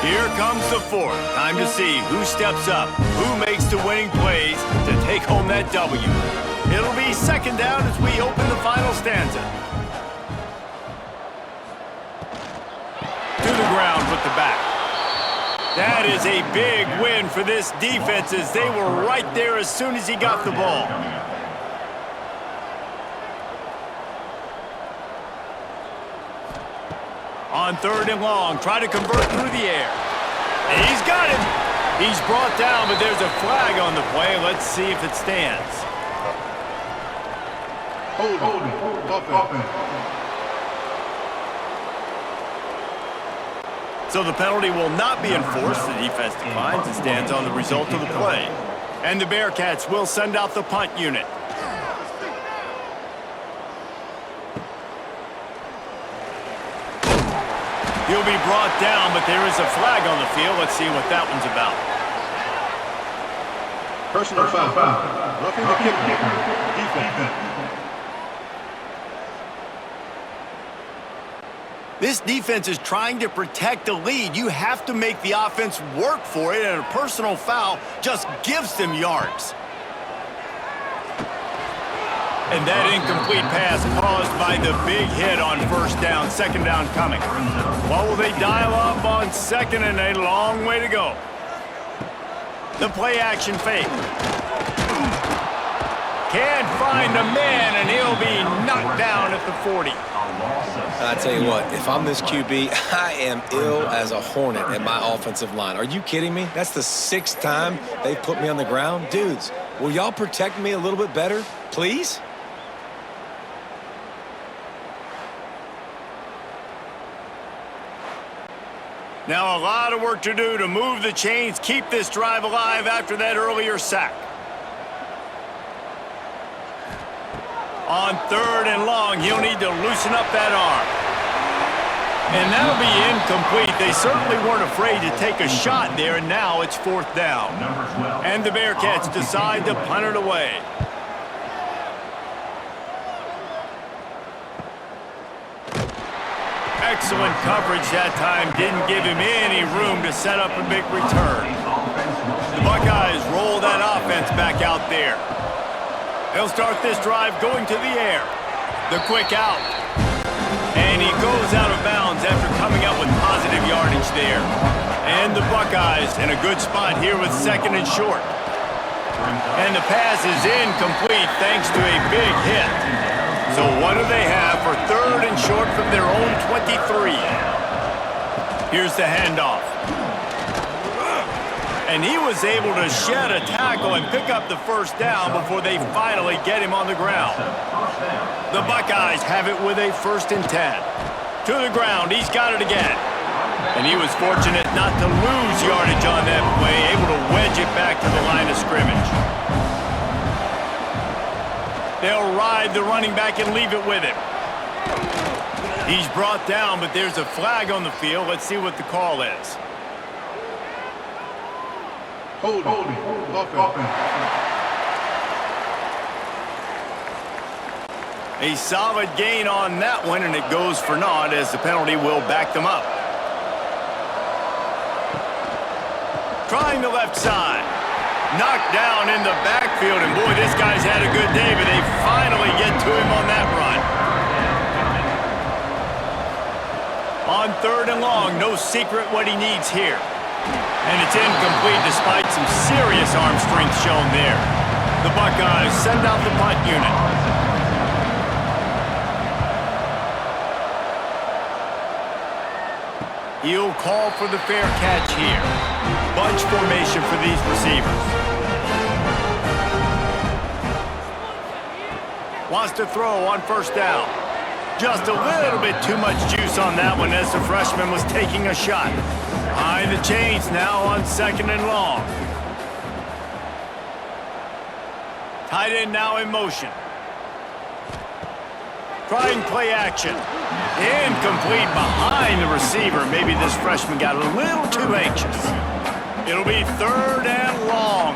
A: Here comes the 4th. Time to see who steps up, who makes the winning plays to take home that W. It'll be second down as we open the final stanza. To the ground with the back. That is a big win for this defense as they were right there as soon as he got the ball. On 3rd and long, try to convert through the air. And he's got him. He's brought down, but there's a flag on the play. Let's see if it stands.
F: Holding. Offense.
A: So the penalty will not be enforced. The defense declines and stands on the result of the play. And the Bearcats will send out the punt unit. He'll be brought down, but there is a flag on the field. Let's see what that one's about.
F: Personal foul. Roughing the kicker. Defense.
A: This defense is trying to protect the lead. You have to make the offense work for it, and a personal foul just gives them yards. And that incomplete pass caused by the big hit on 1st down, 2nd down coming. What will they dial up on 2nd and a long way to go? The play action fake. Can't find a man, and he'll be knocked down at the 40.
B: I tell you what, if I'm this QB, I am ill as a hornet at my offensive line. Are you kidding me? That's the 6th time they've put me on the ground. Dudes, will y'all protect me a little bit better, please?
A: Now a lot of work to do to move the chains, keep this drive alive after that earlier sack. On 3rd and long, he'll need to loosen up that arm. And that'll be incomplete. They certainly weren't afraid to take a shot there, and now it's 4th down. And the Bearcats decide to punt it away. Excellent coverage that time. Didn't give him any room to set up a big return. The Buckeyes roll that offense back out there. They'll start this drive going to the air. The quick out. And he goes out of bounds after coming up with positive yardage there. And the Buckeyes in a good spot here with 2nd and short. And the pass is incomplete thanks to a big hit. So what do they have for 3rd and short from their own 23? Here's the handoff. And he was able to shed a tackle and pick up the 1st down before they finally get him on the ground. The Buckeyes have it with a 1st and 10. To the ground, he's got it again. And he was fortunate not to lose yardage on that play, able to wedge it back to the line of scrimmage. They'll ride the running back and leave it with him. He's brought down, but there's a flag on the field. Let's see what the call is.
F: Holding.
A: A solid gain on that one, and it goes for naught as the penalty will back them up. Trying the left side. Knocked down in the backfield, and boy, this guy's had a good day, but they finally get to him on that run. On 3rd and long, no secret what he needs here. And it's incomplete despite some serious arm strength shown there. The Buckeyes send out the punt unit. He'll call for the fair catch here. Bunch formation for these receivers. Wants to throw on 1st down. Just a little bit too much juice on that one as the freshman was taking a shot. Behind the chains now on 2nd and long. Tight end now in motion. Trying play action. Incomplete behind the receiver. Maybe this freshman got a little too anxious. It'll be 3rd and long.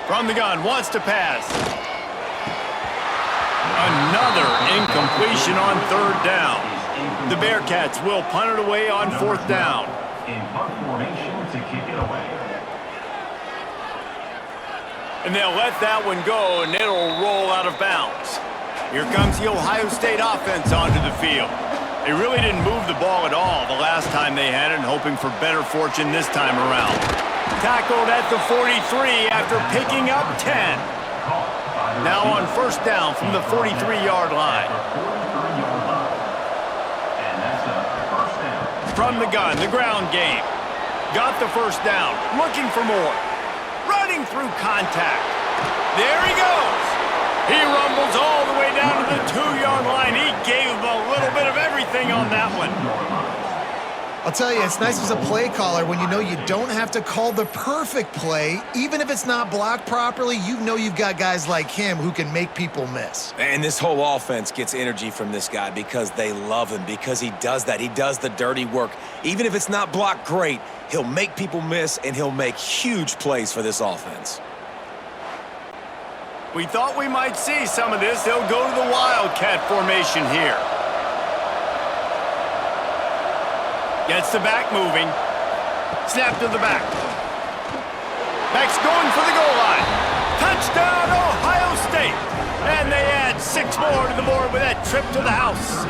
A: From the gun, wants to pass. Another incompletion on 3rd down. The Bearcats will punt it away on 4th down.
E: In punt formation to kick it away.
A: And they'll let that one go, and it'll roll out of bounds. Here comes the Ohio State offense onto the field. They really didn't move the ball at all the last time they had it, and hoping for better fortune this time around. Tackled at the 43 after picking up 10. Now on 1st down from the 43-yard line. From the gun, the ground game. Got the 1st down, looking for more. Running through contact. There he goes. He rumbles all the way down to the 2-yard line. He gave him a little bit of everything on that one.
C: I'll tell you, it's nice as a play caller when you know you don't have to call the perfect play. Even if it's not blocked properly, you know you've got guys like him who can make people miss.
B: And this whole offense gets energy from this guy because they love him, because he does that. He does the dirty work. Even if it's not blocked great, he'll make people miss, and he'll make huge plays for this offense.
A: We thought we might see some of this. They'll go to the Wildcat formation here. Gets the back moving. Snap to the back. Back's going for the goal line. Touchdown, Ohio State. And they add 6 more to the board with that trip to the house.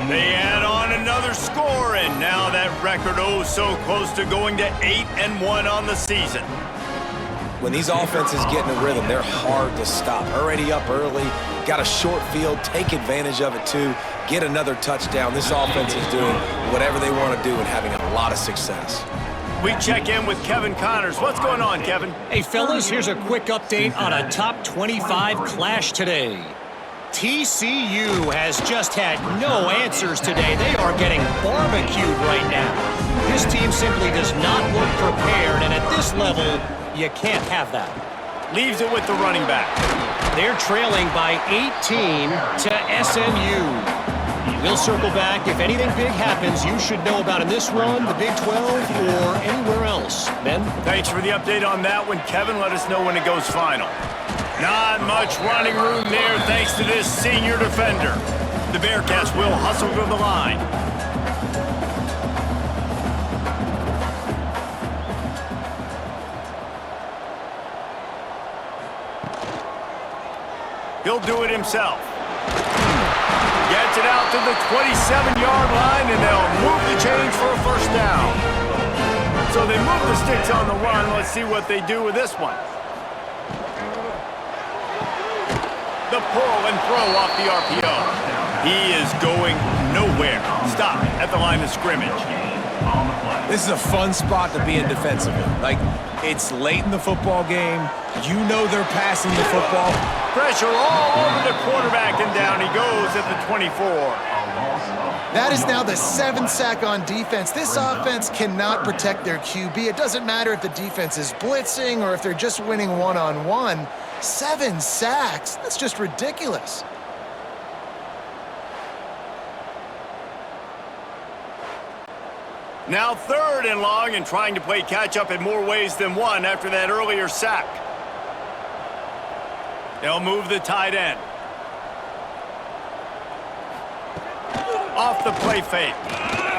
A: They add on another score, and now that record so close to going to 8-1 on the season.
B: When these offenses get in a rhythm, they're hard to stop. Already up early, got a short field, take advantage of it too, get another touchdown. This offense is doing whatever they want to do and having a lot of success.
A: We check in with Kevin Connors. What's going on, Kevin?
D: Hey, fellas, here's a quick update on a top 25 clash today. TCU has just had no answers today. They are getting barbecued right now. This team simply does not look prepared, and at this level, you can't have that.
A: Leaves it with the running back.
D: They're trailing by 18 to SMU. We'll circle back. If anything big happens, you should know about in this one, the Big 12, or anywhere else. Ben?
A: Thanks for the update on that one, Kevin. Let us know when it goes final. Not much running room there thanks to this senior defender. The Bearcats will hustle to the line. He'll do it himself. Gets it out to the 27-yard line, and they'll move the chains for a first down. So they move the sticks on the run. Let's see what they do with this one. The pull and throw off the RPO. He is going nowhere. Stop at the line of scrimmage.
B: This is a fun spot to be in defensively. Like, it's late in the football game. You know they're passing the football.
A: Pressure all over the quarterback, and down he goes at the 24.
C: That is now the 7th sack on defense. This offense cannot protect their QB. It doesn't matter if the defense is blitzing or if they're just winning one-on-one. 7 sacks. That's just ridiculous.
A: Now 3rd and long, and trying to play catch-up in more ways than one after that earlier sack. They'll move the tight end. Off the play fake.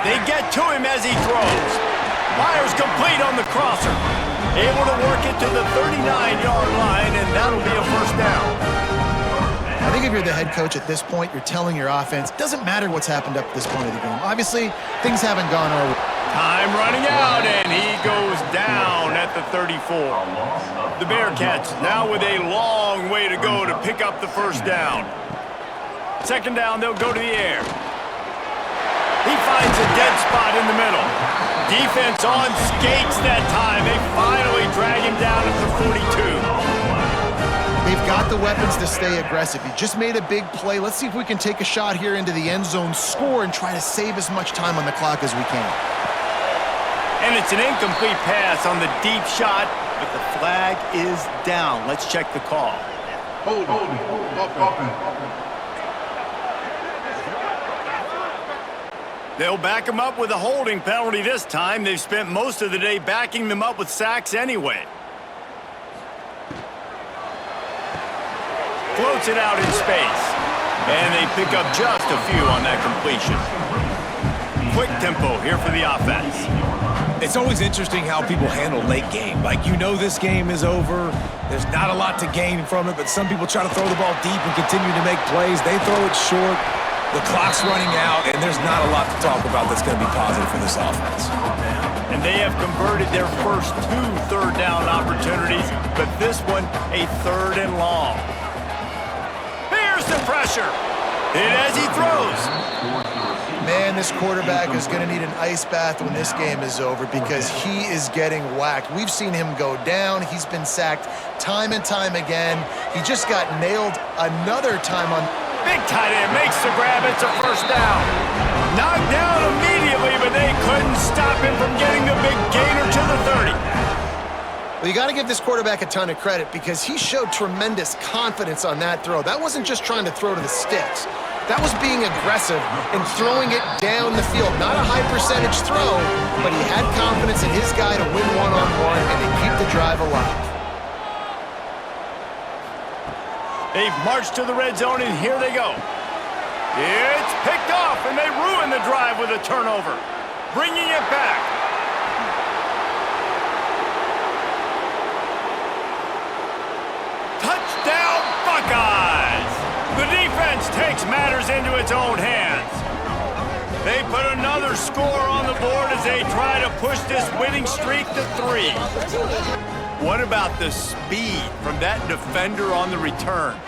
A: They get to him as he throws. Fires complete on the crosser. Able to work it to the 39-yard line, and that'll be a first down.
C: I think if you're the head coach at this point, you're telling your offense, doesn't matter what's happened up to this point of the game. Obviously, things haven't gone our way.
A: Time running out, and he goes down at the 34. The Bearcats now with a long way to go to pick up the first down. 2nd down, they'll go to the air. He finds a dead spot in the middle. Defense on skates that time. They finally drag him down at the 42.
C: They've got the weapons to stay aggressive. He just made a big play. Let's see if we can take a shot here into the end zone, score, and try to save as much time on the clock as we can.
A: And it's an incomplete pass on the deep shot, but the flag is down. Let's check the call.
F: Hold on.
A: They'll back him up with a holding penalty this time. They've spent most of the day backing them up with sacks anyway. Floats it out in space. And they pick up just a few on that completion. Quick tempo here for the offense.
B: It's always interesting how people handle late game. Like, you know this game is over. There's not a lot to gain from it, but some people try to throw the ball deep and continue to make plays. They throw it short. The clock's running out, and there's not a lot to talk about that's going to be positive for this offense.
A: And they have converted their first 2 third down opportunities, but this one a 3rd and long. Here's the pressure. And as he throws.
C: Man, this quarterback is going to need an ice bath when this game is over because he is getting whacked. We've seen him go down. He's been sacked time and time again. He just got nailed another time on.
A: Big tight end makes the grab. It's a first down. Knocked down immediately, but they couldn't stop him from getting the big gainer to the 30.
C: Well, you got to give this quarterback a ton of credit because he showed tremendous confidence on that throw. That wasn't just trying to throw to the sticks. That was being aggressive and throwing it down the field. Not a high percentage throw, but he had confidence in his guy to win one-on-one and to keep the drive alive.
A: They've marched to the red zone, and here they go. It's picked off, and they ruin the drive with a turnover. Bringing it back. Touchdown, Buckeyes! The defense takes matters into its own hands. They put another score on the board as they try to push this winning streak to 3. What about the speed from that defender on the return?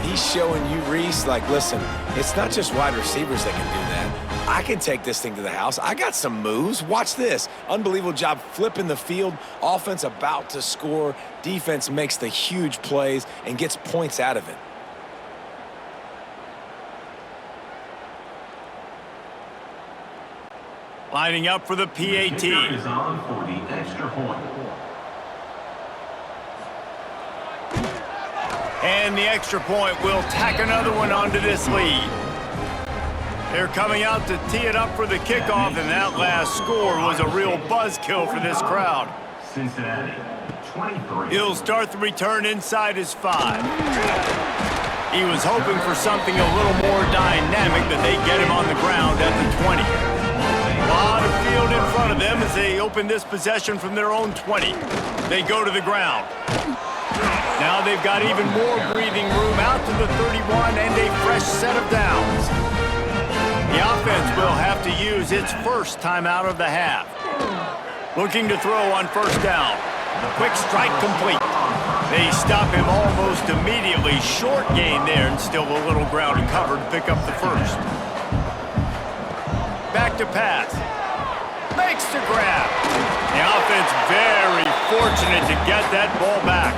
B: He's showing you, Reese, like, listen, it's not just wide receivers that can do that. I can take this thing to the house. I got some moves. Watch this. Unbelievable job flipping the field. Offense about to score. Defense makes the huge plays and gets points out of it.
A: Lining up for the PAT.
E: Is on for the extra point.
A: And the extra point will tack another one onto this lead. They're coming out to tee it up for the kickoff, and that last score was a real buzzkill for this crowd.
E: Cincinnati, 23.
A: He'll start the return inside his 5. He was hoping for something a little more dynamic, but they get him on the ground at the 20. A lot of field in front of them as they open this possession from their own 20. They go to the ground. Now they've got even more breathing room out to the 31 and a fresh set of downs. The offense will have to use its first timeout of the half. Looking to throw on first down. Quick strike complete. They stop him almost immediately. Short gain there and still a little ground to cover to pick up the first. Back to pass. Makes the grab. The offense very fortunate to get that ball back.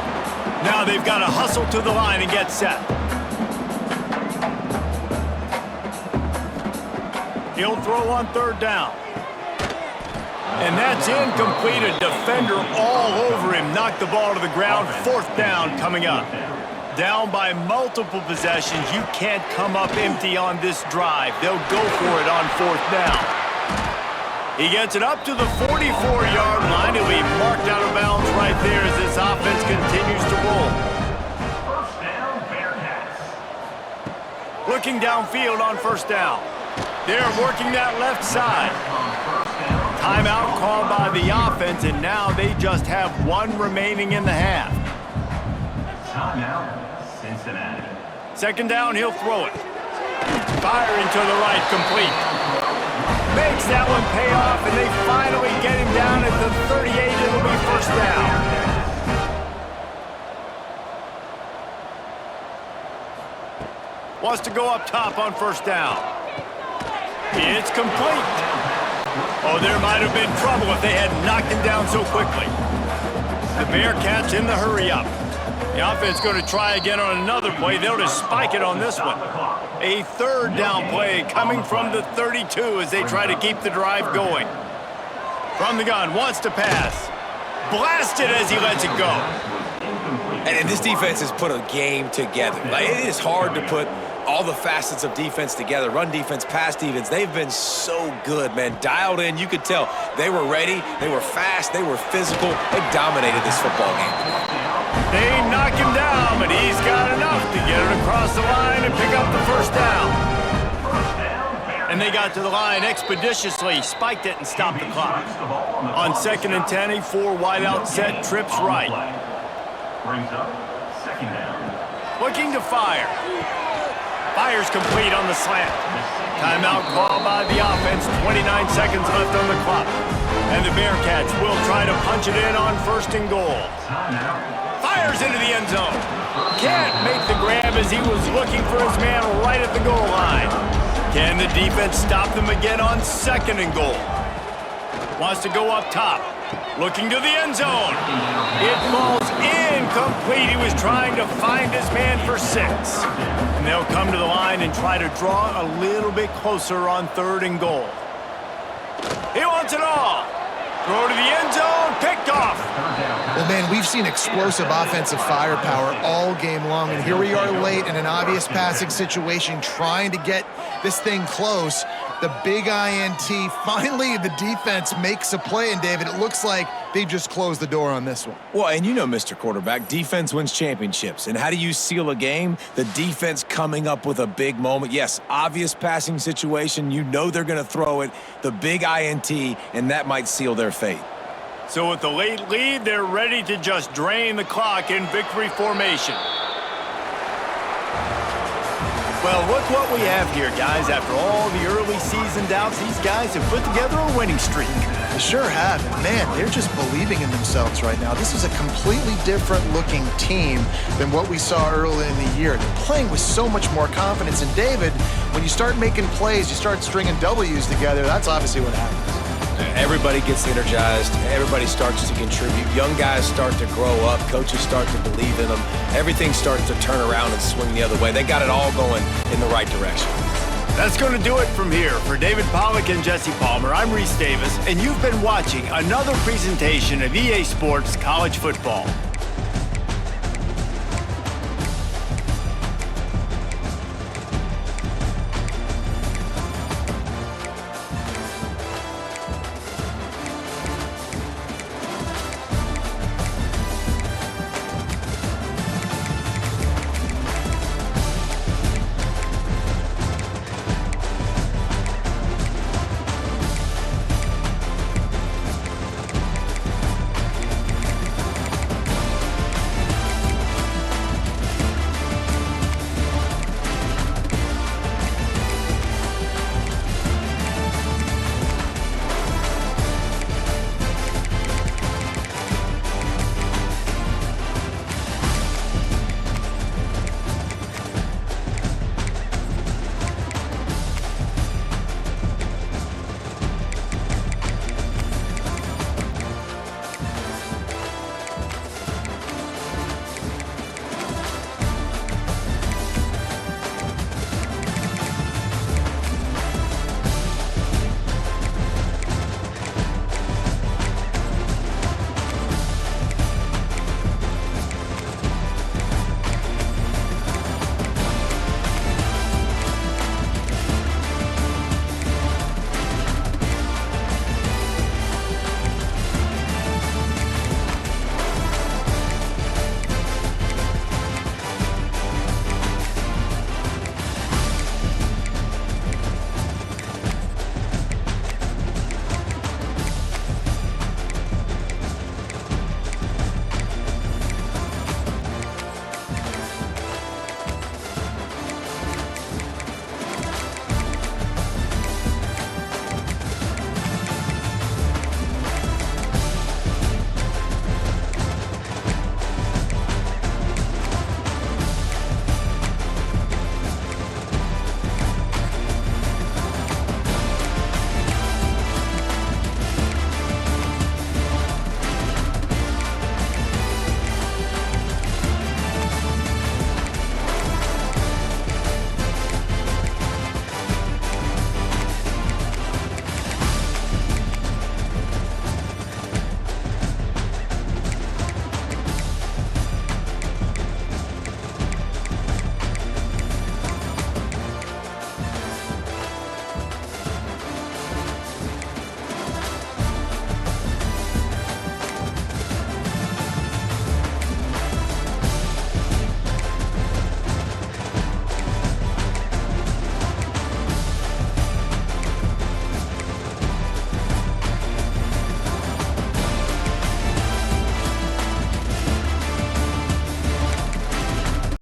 A: Now they've got to hustle to the line and get set. He'll throw on third down. And that's incomplete. A defender all over him. Knocked the ball to the ground. Fourth down coming up. Down by multiple possessions. You can't come up empty on this drive. They'll go for it on fourth down. He gets it up to the 44-yard line. He'll be marked out of bounds right there as this offense continues to roll.
E: First down, Bearcats.
A: Looking downfield on first down. They're working that left side. Timeout called by the offense, and now they just have one remaining in the half.
E: Timeout, Cincinnati.
A: Second down, he'll throw it. Firing to the right, complete. Makes that one pay off, and they finally get him down at the 38. It'll be first down. Wants to go up top on first down. It's complete. Oh, there might have been trouble if they had knocked him down so quickly. The Bearcats in the hurry-up. The offense going to try again on another play. They'll just spike it on this one. A third down play coming from the 32 as they try to keep the drive going. From the gun, wants to pass. Blasted as he lets it go.
B: And this defense has put a game together. Like, it is hard to put all the facets of defense together. Run defense, pass defense. They've been so good, man. Dialed in. You could tell they were ready. They were fast. They were physical. They dominated this football game today.
A: They knock him down, but he's got enough to get it across the line and pick up the first down. And they got to the line expeditiously, spiked it, and stopped the clock. On 2nd and 10, a 4-wideout set, trips right.
E: Brings up second down.
A: Looking to fire. Fires complete on the slant. Timeout called by the offense. 29 seconds left on the clock. And the Bearcats will try to punch it in on first and goal. Fires into the end zone. Can't make the grab as he was looking for his man right at the goal line. Can the defense stop them again on second and goal? Wants to go up top. Looking to the end zone. It falls incomplete. He was trying to find his man for 6. And they'll come to the line and try to draw a little bit closer on third and goal. He wants it all. Throw to the end zone. Picked off.
C: Well, man, we've seen explosive offensive firepower all game long, and here we are late in an obvious passing situation trying to get this thing close. The big INT, finally the defense makes a play, and David, it looks like they just closed the door on this one.
B: Well, and you know, Mr. Quarterback, defense wins championships. And how do you seal a game? The defense coming up with a big moment. Yes, obvious passing situation. You know they're going to throw it. The big INT, and that might seal their fate.
A: So with the late lead, they're ready to just drain the clock in victory formation. Well, look what we have here, guys. After all the early season doubts, these guys have put together a winning streak.
C: They sure have. And man, they're just believing in themselves right now. This is a completely different looking team than what we saw early in the year. They're playing with so much more confidence. And David, when you start making plays, you start stringing W's together, that's obviously what happens.
B: Everybody gets energized. Everybody starts to contribute. Young guys start to grow up. Coaches start to believe in them. Everything starts to turn around and swing the other way. They got it all going in the right direction.
A: That's going to do it from here. For David Pollack and Jesse Palmer, I'm Reese Davis, and you've been watching another presentation of EA Sports College Football.